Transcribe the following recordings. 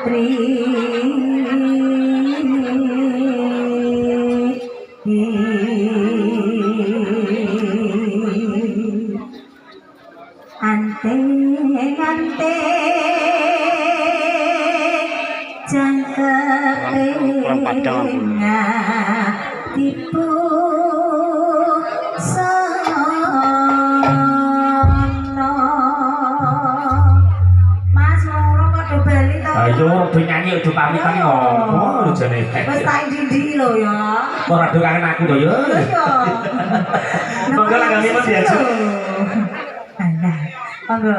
putri ante jangkepe tipu ayo udah nyanyi udah pamitan ngomong jane wis tak ndi lho ya ora do kangen aku to ya monggo langane Mas Diaju monggo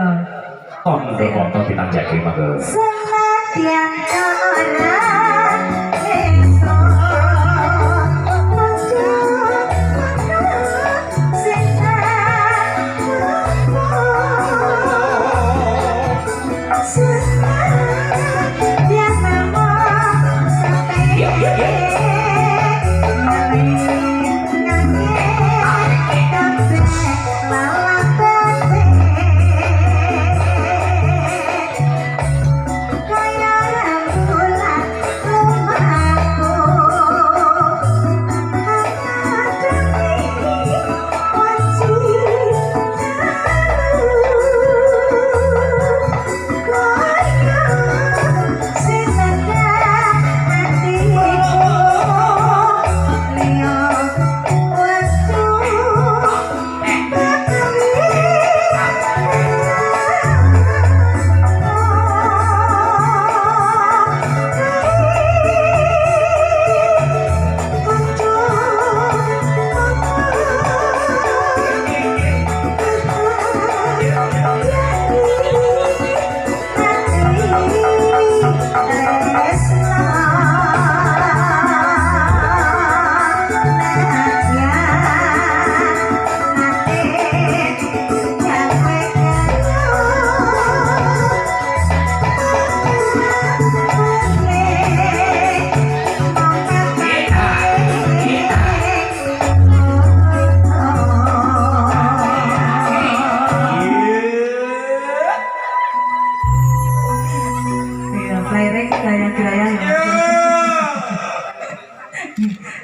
monggo ditanjake monggo senadyan ora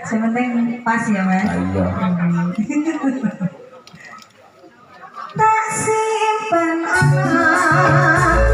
sementing pas ya Mas. Iya. Tak simpan anak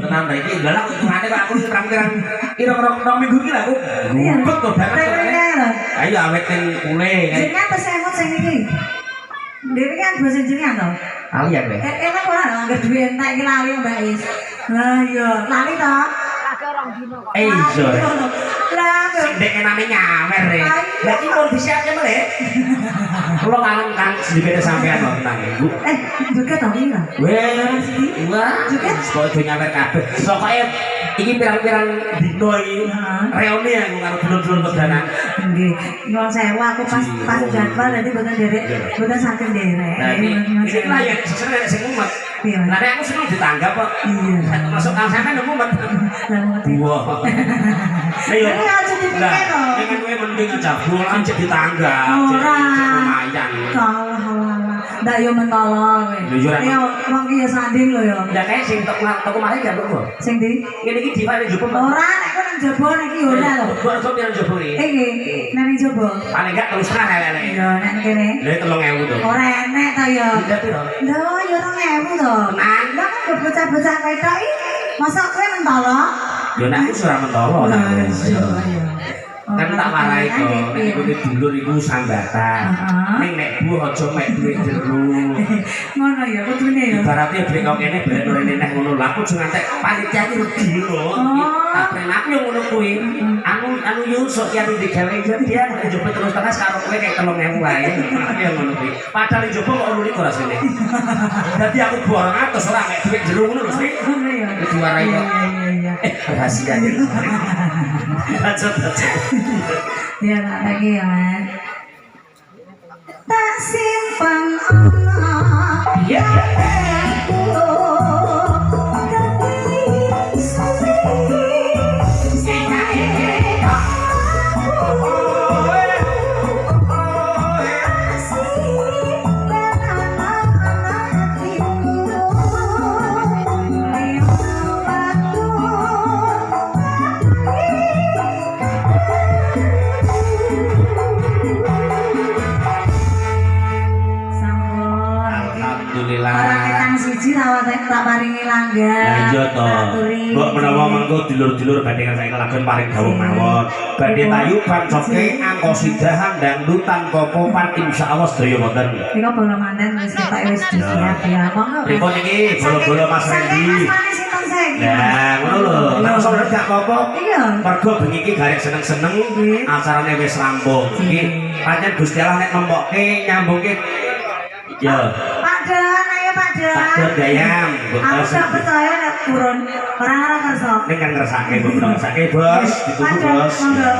tenan ta iki. Lah aku hitungane kok aku pirang-pirang kira-kira minggu iki lah aku. Iya. Gubet kok banget. Rene lho. Ayo awet ning kule. Jenengan pesen emot sing iki. Dhewe kan bahasa jenengan to. Alian kowe. Enak ora nganggo duwe entek iki lali Mbak Is. Lah iya, lali to. Iso. Lah Sing dek enane nyawer e. Lah iki mun disiapke mele. Kula kan sedikit sampean kok tenang Ibu. juga to iki lho. Wah, Juga? kok do nyawer kabeh. Pokoke iki pirang-pirang dino iki reuni aku karo dulur-dulur kedanan. Nggih, nyuwun sewu aku pas jadwal dadi mboten derek, mboten saking derek. Nah, ini lah ya sesuai sing umat. Iya. Lah nek aku seneng ditanggap kok. Iya. Masuk kang sampean nemu umat. Lah ngerti. Wah. Ayo. Ini aja dipikir loh. Dengan kowe mending aja bulan cek ditanggap. Ora. Lumayan. Kalah halah. Ndak yo mentolo kowe. Lho, yo ora. Yo wong iki yo sanding lho yo. Ya kayak sing toko mari gak kok. Sing ndi? Ngene iki diwale jopo. Ora nek kok nang jaba nek iki ora lho. Kok kok pirang jopo iki? Iki nang ning jaba. Paling gak terus setengah lele. Yo nek kene. Lha 3.000 to. Ora enek ta yo. Udah piro? Lho yo 2.000 to. Tenan. Lah kok bocah-bocah kowe tok iki. Masa kowe mentolo? Yo nek aku ora mentolo Lah nah. iya. Kan tak warai to, nek kowe dulur iku sambatan. Heeh. Ning nek bu aja mek duwe jero. Ngono ya kudune ya. Ibaratnya beli kok kene beli nurene neh ngono lha aku aja ngantek panitia iki rugi lho. Tak prenak yo ngono kuwi. Anu yo sok yang digawe dia njopo terus tenas karo kowe kayak 3.000 wae. Ya ngono kuwi. Padahal njopo kok 8 rasane. Dadi aku 200 ora mek duit jero ngono lho, Sri. Ngono ya. Diwarai kok. Iya. Rahasia iki. Acot. Ya tak lagi ya Mas. Tak simpan anak. Iya. Alhamdulillah. Orang ketang siji tak paringi langgan. Lah iya to. Mbok menawa mengko dulur-dulur badhe ngrasakake lagon paring dawuh mawon. Badhe tayu pancoke angkosidahan dangdutan popopan insyaallah sedaya wonten. Nika bola manten wis kita wis disiap ya. Monggo. Pripun iki bola-bola Mas Rendi? Mas manis sinten saiki? Nah, ngono lho. Langsung rek gak apa-apa. Iya. Mergo bengi iki garek seneng-seneng acarane wis rampung. Iki pancen Gusti Allah nek nembokke nyambungke ya. Padan, ayo padan. Padan gayam. Aku tak percaya nek turun. Orang-orang kerso. Ning kan ngersake, Bos. Ngersake, Bos. Ditunggu, Padan, Bos. monggo.